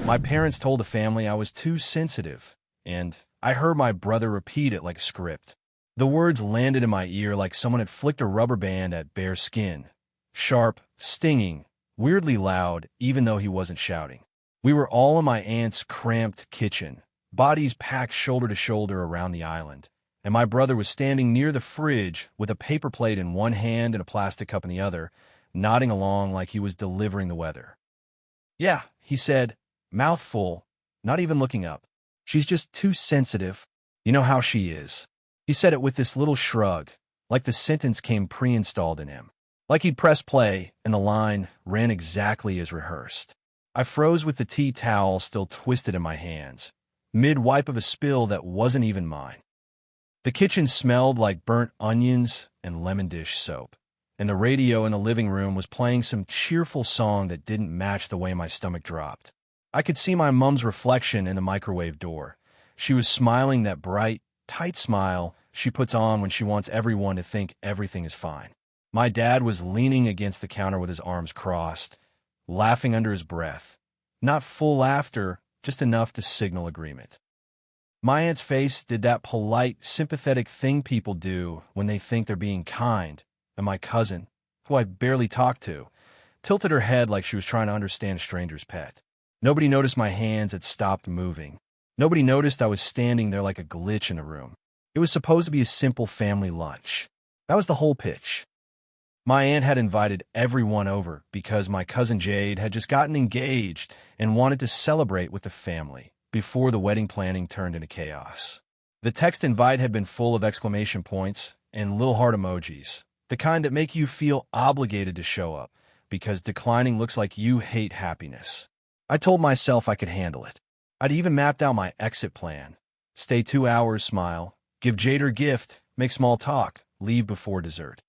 My parents told the family I was too sensitive, and I heard my brother repeat it like a script. The words landed in my ear like someone had flicked a rubber band at bare skin. Sharp, stinging, weirdly loud, even though he wasn't shouting. We were all in my aunt's cramped kitchen, bodies packed shoulder to shoulder around the island, and my brother was standing near the fridge with a paper plate in one hand and a plastic cup in the other, nodding along like he was delivering the weather. "Yeah," he said, mouth full, not even looking up. "She's just too sensitive. You know how she is." He said it with this little shrug, like the sentence came pre-installed in him. Like he'd press play, and the line ran exactly as rehearsed. I froze with the tea towel still twisted in my hands, mid-wipe of a spill that wasn't even mine. The kitchen smelled like burnt onions and lemon dish soap, and the radio in the living room was playing some cheerful song that didn't match the way my stomach dropped. I could see my mom's reflection in the microwave door. She was smiling that bright, tight smile she puts on when she wants everyone to think everything is fine. My dad was leaning against the counter with his arms crossed, laughing under his breath. Not full laughter, just enough to signal agreement. My aunt's face did that polite, sympathetic thing people do when they think they're being kind, and my cousin, who I barely talked to, tilted her head like she was trying to understand a stranger's pet. Nobody noticed my hands had stopped moving. Nobody noticed I was standing there like a glitch in the room. It was supposed to be a simple family lunch. That was the whole pitch. My aunt had invited everyone over because my cousin Jade had just gotten engaged and wanted to celebrate with the family before the wedding planning turned into chaos. The text invite had been full of exclamation points and little heart emojis, the kind that make you feel obligated to show up because declining looks like you hate happiness. I told myself I could handle it. I'd even mapped out my exit plan. Stay 2 hours, smile, give Jade her gift, make small talk, leave before dessert.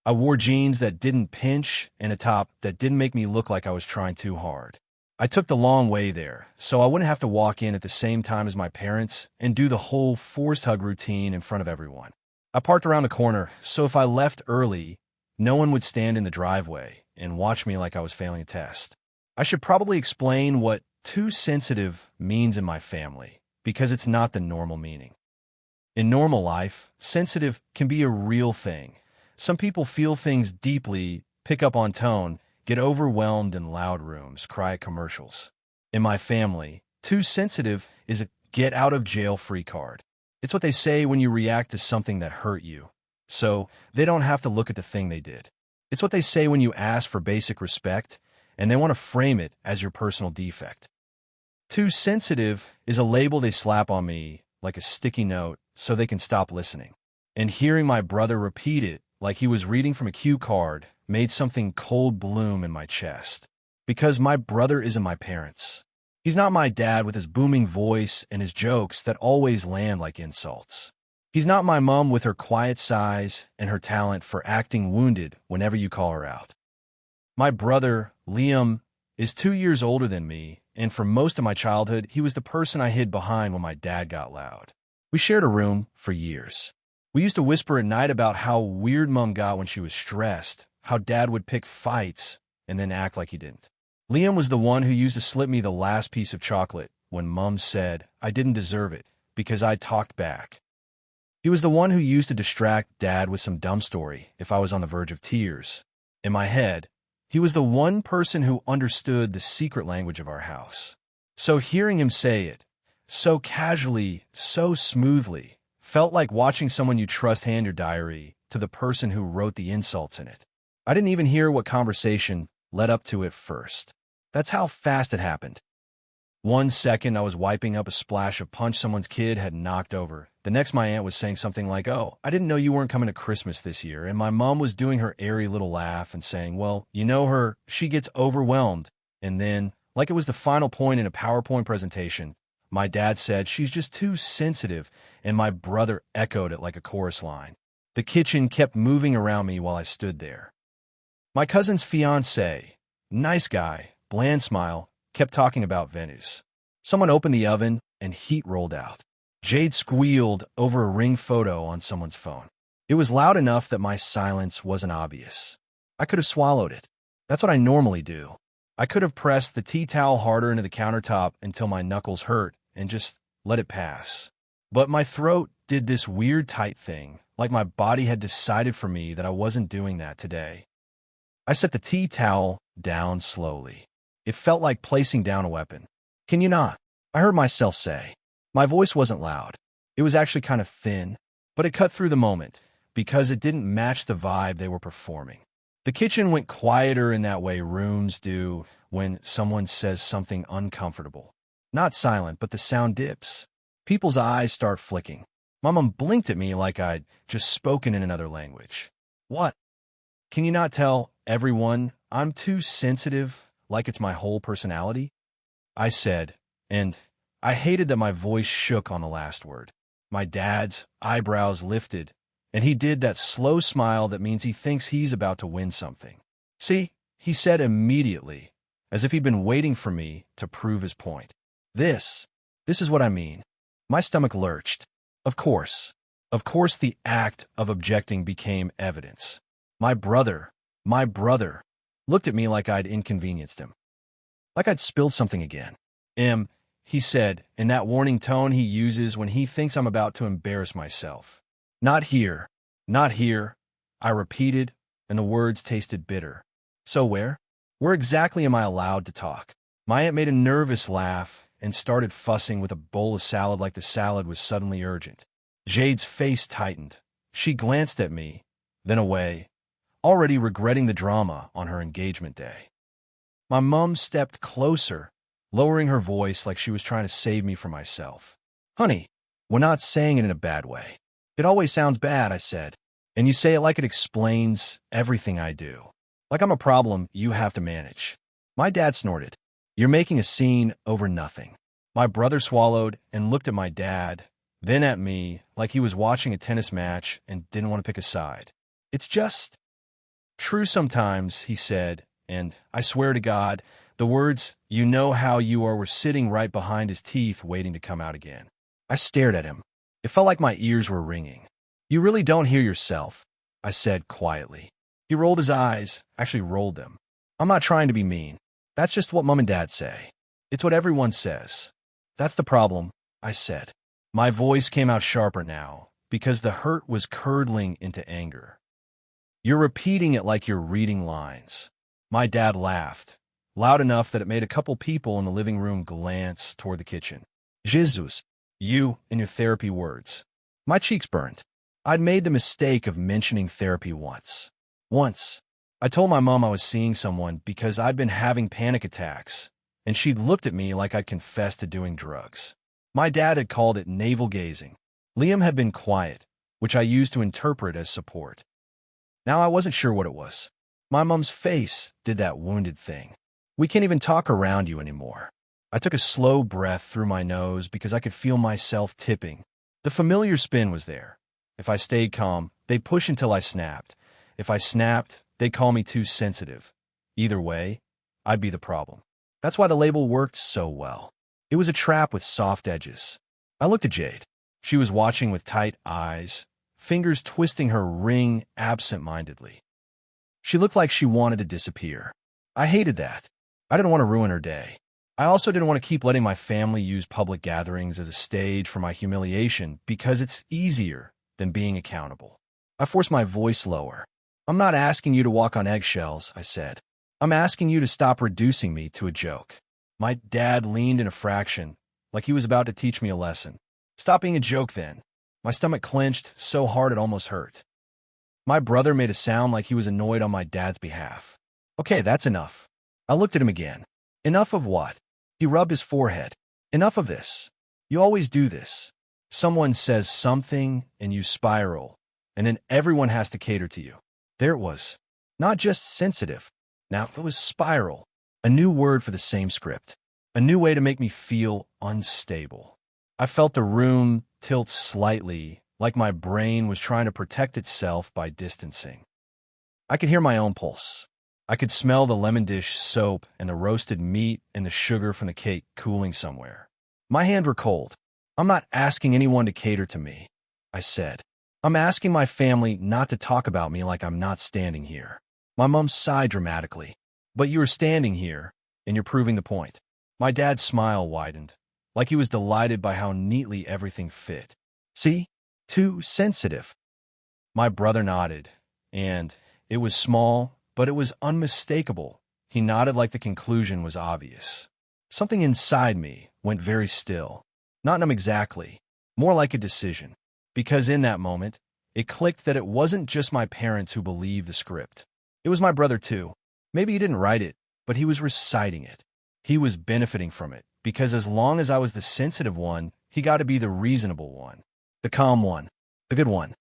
I wore jeans that didn't pinch and a top that didn't make me look like I was trying too hard. I took the long way there, so I wouldn't have to walk in at the same time as my parents and do the whole forced hug routine in front of everyone. I parked around the corner, so if I left early, no one would stand in the driveway and watch me like I was failing a test. I should probably explain what too sensitive means in my family, because it's not the normal meaning. In normal life, sensitive can be a real thing. Some people feel things deeply, pick up on tone, get overwhelmed in loud rooms, cry at commercials. In my family, too sensitive is a get-out-of-jail-free card. It's what they say when you react to something that hurt you, so they don't have to look at the thing they did. It's what they say when you ask for basic respect, and they want to frame it as your personal defect. Too sensitive is a label they slap on me like a sticky note so they can stop listening. And hearing my brother repeat it like he was reading from a cue card made something cold bloom in my chest. Because my brother isn't my parents. He's not my dad with his booming voice and his jokes that always land like insults. He's not my mom with her quiet sighs and her talent for acting wounded whenever you call her out. My brother, Liam, is 2 years older than me, and for most of my childhood, he was the person I hid behind when my dad got loud. We shared a room for years. We used to whisper at night about how weird Mom got when she was stressed, how Dad would pick fights and then act like he didn't. Liam was the one who used to slip me the last piece of chocolate when Mom said I didn't deserve it because I talked back. He was the one who used to distract Dad with some dumb story if I was on the verge of tears. In my head, he was the one person who understood the secret language of our house. So hearing him say it, so casually, so smoothly, felt like watching someone you trust hand your diary to the person who wrote the insults in it. I didn't even hear what conversation led up to it first. That's how fast it happened. 1 second I was wiping up a splash of punch someone's kid had knocked over. The next my aunt was saying something like, "Oh, I didn't know you weren't coming to Christmas this year." And my mom was doing her airy little laugh and saying, "Well, you know her, she gets overwhelmed." And then, like it was the final point in a PowerPoint presentation, my dad said, "She's just too sensitive," and my brother echoed it like a chorus line. The kitchen kept moving around me while I stood there. My cousin's fiancé, nice guy, bland smile, kept talking about venues. Someone opened the oven and heat rolled out. Jade squealed over a ring photo on someone's phone. It was loud enough that my silence wasn't obvious. I could have swallowed it. That's what I normally do. I could have pressed the tea towel harder into the countertop until my knuckles hurt and just let it pass. But my throat did this weird tight thing, like my body had decided for me that I wasn't doing that today. I set the tea towel down slowly. It felt like placing down a weapon. "Can you not?" I heard myself say. My voice wasn't loud. It was actually kind of thin, but it cut through the moment because it didn't match the vibe they were performing. The kitchen went quieter in that way rooms do when someone says something uncomfortable. Not silent, but the sound dips. People's eyes start flicking. My mom blinked at me like I'd just spoken in another language. "What? Can you not tell everyone I'm too sensitive, like it's my whole personality?" I said, and I hated that my voice shook on the last word. My dad's eyebrows lifted, and he did that slow smile that means he thinks he's about to win something. "See," he said immediately, as if he'd been waiting for me to prove his point. This is what I mean." My stomach lurched. Of course the act of objecting became evidence. My brother, looked at me like I'd inconvenienced him. Like I'd spilled something again. He said, in that warning tone he uses when he thinks I'm about to embarrass myself. Not here, I repeated, and the words tasted bitter. "So where? Where exactly am I allowed to talk?" My aunt made a nervous laugh and started fussing with a bowl of salad like the salad was suddenly urgent. Jade's face tightened. She glanced at me, then away, already regretting the drama on her engagement day. My mom stepped closer, lowering her voice like she was trying to save me from myself. "Honey, we're not saying it in a bad way. It always sounds bad," I said, "and you say it like it explains everything I do. Like I'm a problem you have to manage." My dad snorted. "You're making a scene over nothing." My brother swallowed and looked at my dad, then at me like he was watching a tennis match and didn't want to pick a side. "It's just true sometimes," he said, and I swear to God, the words, "you know how you are," were sitting right behind his teeth waiting to come out again. I stared at him. It felt like my ears were ringing. "You really don't hear yourself," I said quietly. He rolled his eyes, actually rolled them. "I'm not trying to be mean. That's just what Mom and Dad say. It's what everyone says." "That's the problem," I said. My voice came out sharper now, because the hurt was curdling into anger. "You're repeating it like you're reading lines." My dad laughed, loud enough that it made a couple people in the living room glance toward the kitchen. "Jesus, you and your therapy words." My cheeks burned. I'd made the mistake of mentioning therapy once. I told my mom I was seeing someone because I'd been having panic attacks, and she'd looked at me like I'd confessed to doing drugs. My dad had called it navel-gazing. Liam had been quiet, which I used to interpret as support. Now I wasn't sure what it was. My mom's face did that wounded thing. "We can't even talk around you anymore." I took a slow breath through my nose because I could feel myself tipping. The familiar spin was there. If I stayed calm, they'd push until I snapped. If I snapped, they'd call me too sensitive. Either way, I'd be the problem. That's why the label worked so well. It was a trap with soft edges. I looked at Jade. She was watching with tight eyes, fingers twisting her ring absent-mindedly. She looked like she wanted to disappear. I hated that. I didn't want to ruin her day. I also didn't want to keep letting my family use public gatherings as a stage for my humiliation because it's easier than being accountable. I forced my voice lower. "I'm not asking you to walk on eggshells," I said. "I'm asking you to stop reducing me to a joke." My dad leaned in a fraction, like he was about to teach me a lesson. "Stop being a joke, then." My stomach clenched so hard it almost hurt. My brother made a sound like he was annoyed on my dad's behalf. "Okay, that's enough." I looked at him again. "Enough of what?" He rubbed his forehead. "Enough of this. You always do this. Someone says something and you spiral, and then everyone has to cater to you." There it was. Not just sensitive. Now it was spiral. A new word for the same script. A new way to make me feel unstable. I felt the room tilt slightly, like my brain was trying to protect itself by distancing. I could hear my own pulse. I could smell the lemon dish soap and the roasted meat and the sugar from the cake cooling somewhere. My hands were cold. "I'm not asking anyone to cater to me," I said. "I'm asking my family not to talk about me like I'm not standing here." My mom sighed dramatically. "But you are standing here," and you're proving the point. My dad's smile widened, like he was delighted by how neatly everything fit. See? Too sensitive. My brother nodded, and it was small, but it was unmistakable. He nodded like the conclusion was obvious. Something inside me went very still. Not numb exactly, more like a decision. Because in that moment, it clicked that it wasn't just my parents who believed the script. It was my brother too. Maybe he didn't write it, but he was reciting it. He was benefiting from it, because as long as I was the sensitive one, he got to be the reasonable one. The calm one. The good one.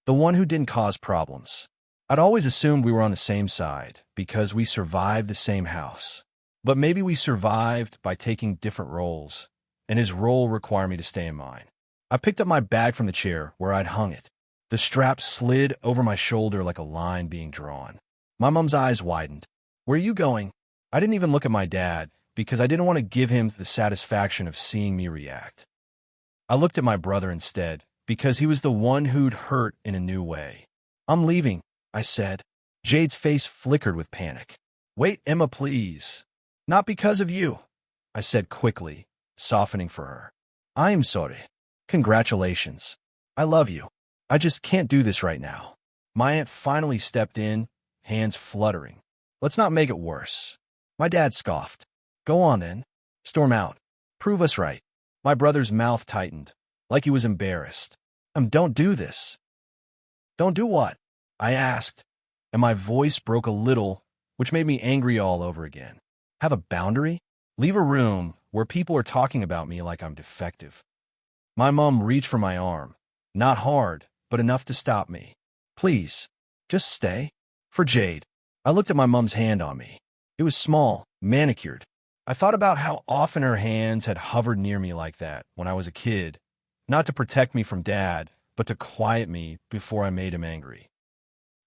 The one who didn't cause problems. I'd always assumed we were on the same side, because we survived the same house. But maybe we survived by taking different roles, and his role required me to stay in mine. I picked up my bag from the chair where I'd hung it. The strap slid over my shoulder like a line being drawn. My mom's eyes widened. "Where are you going?" I didn't even look at my dad, because I didn't want to give him the satisfaction of seeing me react. I looked at my brother instead, because he was the one who'd hurt in a new way. "I'm leaving," I said. Jade's face flickered with panic. "Wait, Emma, please." "Not because of you," I said quickly, softening for her. "I'm sorry." "Congratulations. I love you. I just can't do this right now." My aunt finally stepped in, hands fluttering. "Let's not make it worse." My dad scoffed. "Go on then. Storm out. Prove us right." My brother's mouth tightened, like he was embarrassed. Don't do this." "Don't do what?" I asked, and my voice broke a little, which made me angry all over again. "Have a boundary? Leave a room where people are talking about me like I'm defective." My mom reached for my arm. Not hard, but enough to stop me. "Please, just stay." For Jade. I looked at my mom's hand on me. It was small, manicured. I thought about how often her hands had hovered near me like that when I was a kid, not to protect me from Dad, but to quiet me before I made him angry.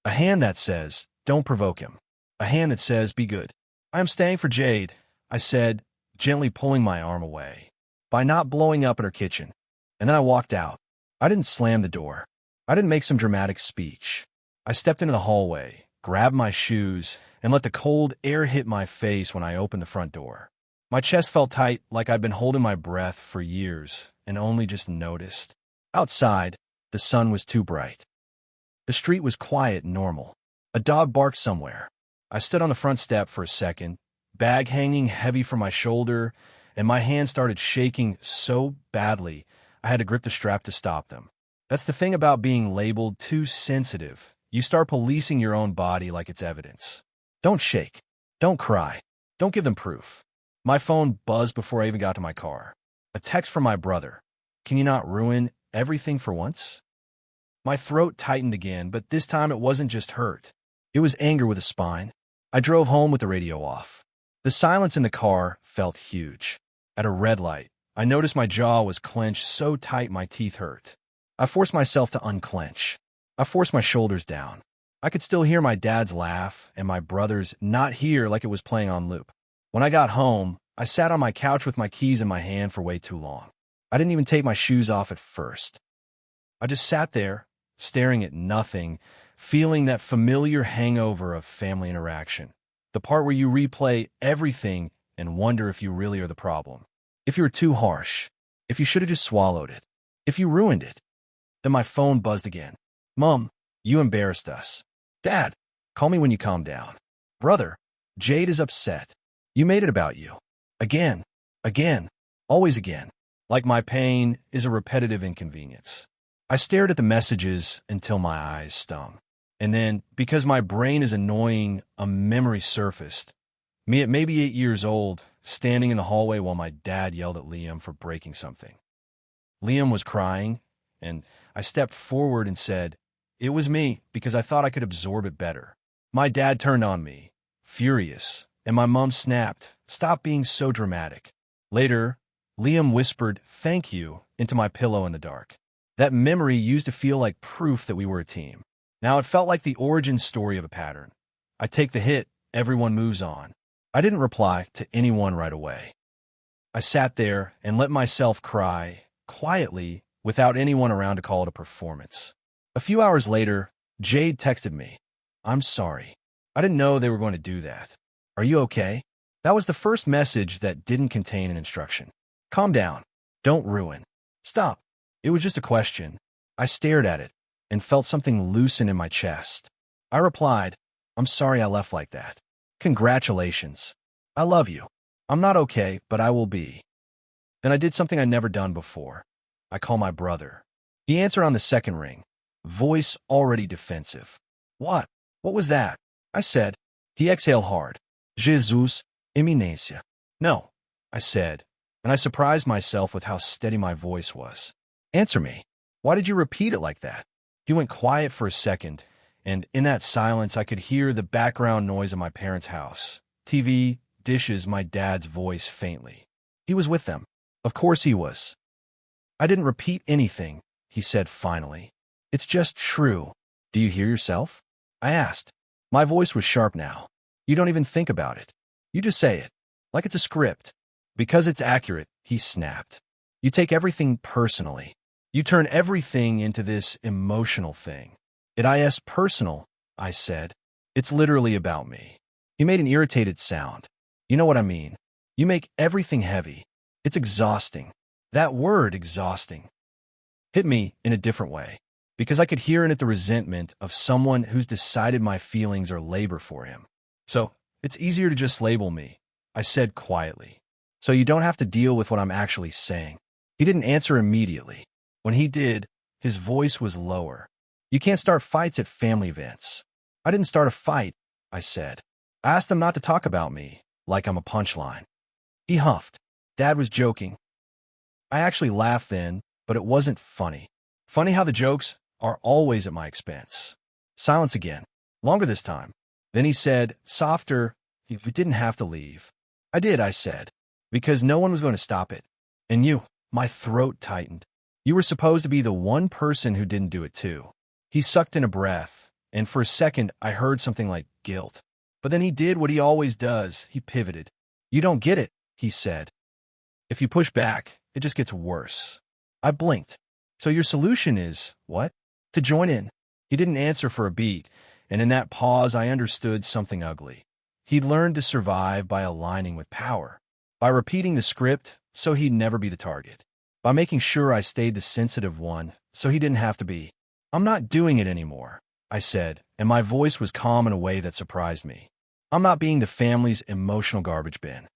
A hand that says, "Don't provoke him." A hand that says, "Be good." "I am staying for Jade," I said, gently pulling my arm away, by not blowing up at her kitchen. And then I walked out. I didn't slam the door. I didn't make some dramatic speech. I stepped into the hallway, grabbed my shoes, and let the cold air hit my face when I opened the front door. My chest felt tight, like I'd been holding my breath for years and only just noticed. Outside, the sun was too bright. The street was quiet and normal. A dog barked somewhere. I stood on the front step for a second, bag hanging heavy from my shoulder, and my hands started shaking so badly I had to grip the strap to stop them. That's the thing about being labeled too sensitive. You start policing your own body like it's evidence. Don't shake. Don't cry. Don't give them proof. My phone buzzed before I even got to my car. A text from my brother. "Can you not ruin everything for once?" My throat tightened again, but this time it wasn't just hurt. It was anger with a spine. I drove home with the radio off. The silence in the car felt huge. At a red light, I noticed my jaw was clenched so tight my teeth hurt. I forced myself to unclench. I forced my shoulders down. I could still hear my dad's laugh and my brother's "not here" like it was playing on loop. When I got home, I sat on my couch with my keys in my hand for way too long. I didn't even take my shoes off at first. I just sat there, staring at nothing, feeling that familiar hangover of family interaction. The part where you replay everything and wonder if you really are the problem. If you were too harsh. If you should have just swallowed it. If you ruined it. Then my phone buzzed again. "Mom, you embarrassed us." "Dad, call me when you calm down." "Brother, Jade is upset. You made it about you. Again. Again. Always again. Like my pain is a repetitive inconvenience." I stared at the messages until my eyes stung. And then, because my brain is annoying, a memory surfaced. Me at maybe 8 years old, standing in the hallway while my dad yelled at Liam for breaking something. Liam was crying, and I stepped forward and said, "It was me," because I thought I could absorb it better. My dad turned on me, furious, and my mom snapped, "Stop being so dramatic." Later, Liam whispered, "Thank you," into my pillow in the dark. That memory used to feel like proof that we were a team. Now it felt like the origin story of a pattern. I take the hit, everyone moves on. I didn't reply to anyone right away. I sat there and let myself cry, quietly, without anyone around to call it a performance. A few hours later, Jade texted me. "I'm sorry. I didn't know they were going to do that. Are you okay?" That was the first message that didn't contain an instruction. Calm down. Don't ruin. Stop. It was just a question. I stared at it and felt something loosen in my chest. I replied, I'm sorry I left like that. Congratulations. I love you. I'm not okay, but I will be. Then I did something I'd never done before. I called my brother. He answered on the second ring, voice already defensive. What? What was that? I said. He exhaled hard. Jesus, eminencia. No, I said, and I surprised myself with how steady my voice was. Answer me. Why did you repeat it like that? He went quiet for a second, and in that silence I could hear the background noise of my parents' house. TV, dishes, my dad's voice faintly. He was with them. Of course he was. I didn't repeat anything, he said finally. It's just true. Do you hear yourself? I asked. My voice was sharp now. You don't even think about it. You just say it, like it's a script. Because it's accurate, he snapped. You take everything personally. You turn everything into this emotional thing. It is personal, I said. It's literally about me. He made an irritated sound. You know what I mean. You make everything heavy. It's exhausting. That word, exhausting, hit me in a different way, because I could hear in it the resentment of someone who's decided my feelings are labor for him. So, it's easier to just label me, I said quietly, so you don't have to deal with what I'm actually saying. He didn't answer immediately. When he did, his voice was lower. You can't start fights at family events. I didn't start a fight, I said. I asked them not to talk about me, like I'm a punchline. He huffed. Dad was joking. I actually laughed then, but it wasn't funny. Funny how the jokes are always at my expense. Silence again. Longer this time. Then he said, softer, you didn't have to leave. I did, I said, because no one was going to stop it. And you, my throat tightened. You were supposed to be the one person who didn't do it too. He sucked in a breath, and for a second I heard something like guilt. But then he did what he always does. He pivoted. You don't get it, he said. If you push back, it just gets worse. I blinked. So your solution is, what? To join in. He didn't answer for a beat, and in that pause I understood something ugly. He'd learned to survive by aligning with power, by repeating the script so he'd never be the target, by making sure I stayed the sensitive one so he didn't have to be. I'm not doing it anymore, I said, and my voice was calm in a way that surprised me. I'm not being the family's emotional garbage bin.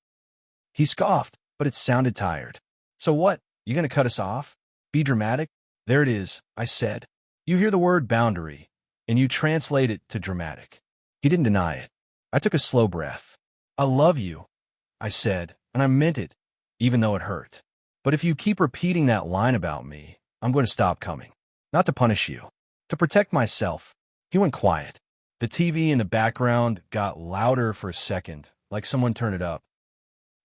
He scoffed, but it sounded tired. So what? You gonna cut us off? Be dramatic? There it is, I said. You hear the word boundary, and you translate it to dramatic. He didn't deny it. I took a slow breath. I love you, I said, and I meant it, even though it hurt. But if you keep repeating that line about me, I'm going to stop coming. Not to punish you, to protect myself. He went quiet. The TV in the background got louder for a second, like someone turned it up.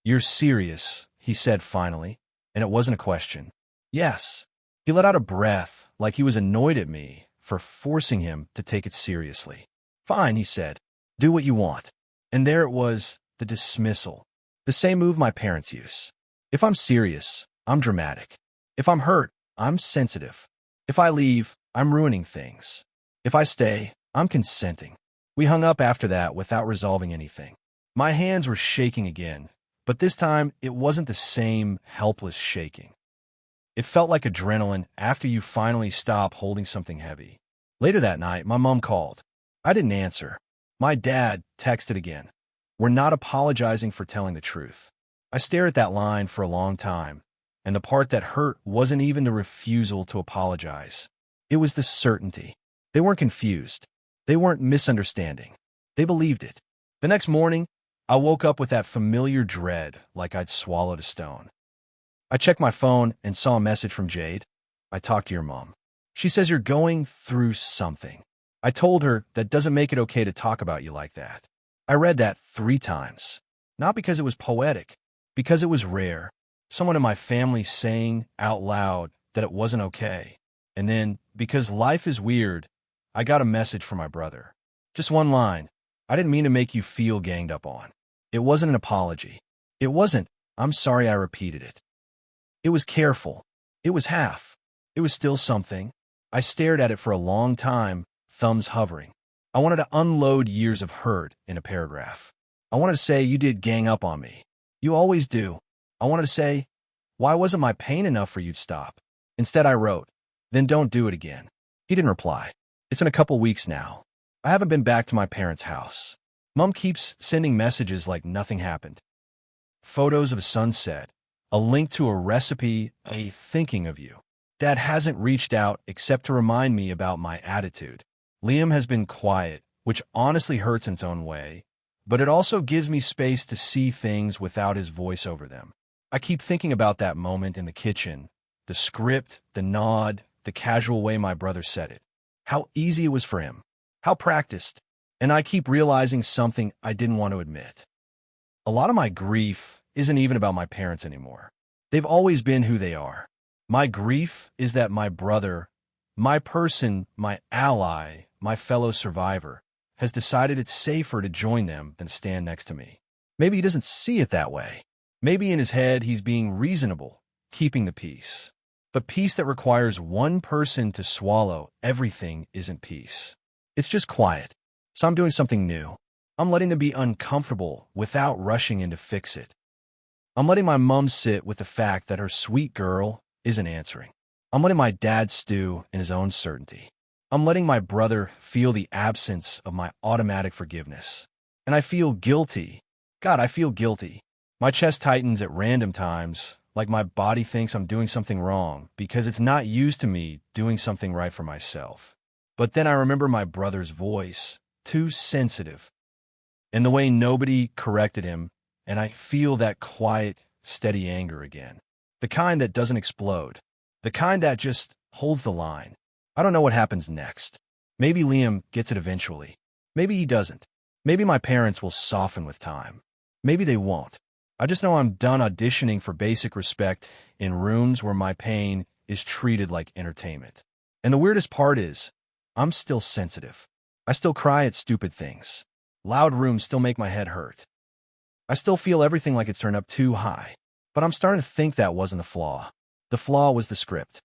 You're serious, he said finally, and it wasn't a question. Yes. He let out a breath, like he was annoyed at me for forcing him to take it seriously. Fine, he said. Do what you want. And there it was, the dismissal. The same move my parents use. If I'm serious, I'm dramatic. If I'm hurt, I'm sensitive. If I leave, I'm ruining things. If I stay, I'm consenting. We hung up after that without resolving anything. My hands were shaking again, but this time it wasn't the same helpless shaking. It felt like adrenaline after you finally stop holding something heavy. Later that night, my mom called. I didn't answer. My dad texted again. We're not apologizing for telling the truth. I stared at that line for a long time, and the part that hurt wasn't even the refusal to apologize. It was the certainty. They weren't confused. They weren't misunderstanding. They believed it. The next morning, I woke up with that familiar dread, like I'd swallowed a stone. I checked my phone and saw a message from Jade. I talked to your mom. She says you're going through something. I told her that doesn't make it okay to talk about you like that. I read that 3 times. Not because it was poetic, because it was rare. Someone in my family saying out loud that it wasn't okay. And then, because life is weird, I got a message from my brother. Just one line. I didn't mean to make you feel ganged up on. It wasn't an apology. It wasn't, I'm sorry I repeated it. It was careful. It was half. It was still something. I stared at it for a long time, thumbs hovering. I wanted to unload years of hurt in a paragraph. I wanted to say you did gang up on me. You always do. I wanted to say, why wasn't my pain enough for you to stop? Instead, I wrote, then don't do it again. He didn't reply. It's been a couple weeks now. I haven't been back to my parents' house. Mom keeps sending messages like nothing happened. Photos of a sunset, a link to a recipe, a thinking of you. Dad hasn't reached out except to remind me about my attitude. Liam has been quiet, which honestly hurts in its own way, but it also gives me space to see things without his voice over them. I keep thinking about that moment in the kitchen, the script, the nod, the casual way my brother said it. How easy it was for him. How practiced. And I keep realizing something I didn't want to admit. A lot of my grief isn't even about my parents anymore. They've always been who they are. My grief is that my brother, my person, my ally, my fellow survivor, has decided it's safer to join them than stand next to me. Maybe he doesn't see it that way. Maybe in his head he's being reasonable, keeping the peace. But peace that requires one person to swallow everything isn't peace. It's just quiet. So I'm doing something new. I'm letting them be uncomfortable without rushing in to fix it. I'm letting my mom sit with the fact that her sweet girl isn't answering. I'm letting my dad stew in his own certainty. I'm letting my brother feel the absence of my automatic forgiveness. And I feel guilty. God, I feel guilty. My chest tightens at random times, like my body thinks I'm doing something wrong because it's not used to me doing something right for myself. But then I remember my brother's voice, too sensitive, and the way nobody corrected him, and I feel that quiet, steady anger again. The kind that doesn't explode. The kind that just holds the line. I don't know what happens next. Maybe Liam gets it eventually. Maybe he doesn't. Maybe my parents will soften with time. Maybe they won't. I just know I'm done auditioning for basic respect in rooms where my pain is treated like entertainment. And the weirdest part is, I'm still sensitive. I still cry at stupid things. Loud rooms still make my head hurt. I still feel everything like it's turned up too high. But I'm starting to think that wasn't the flaw. The flaw was the script.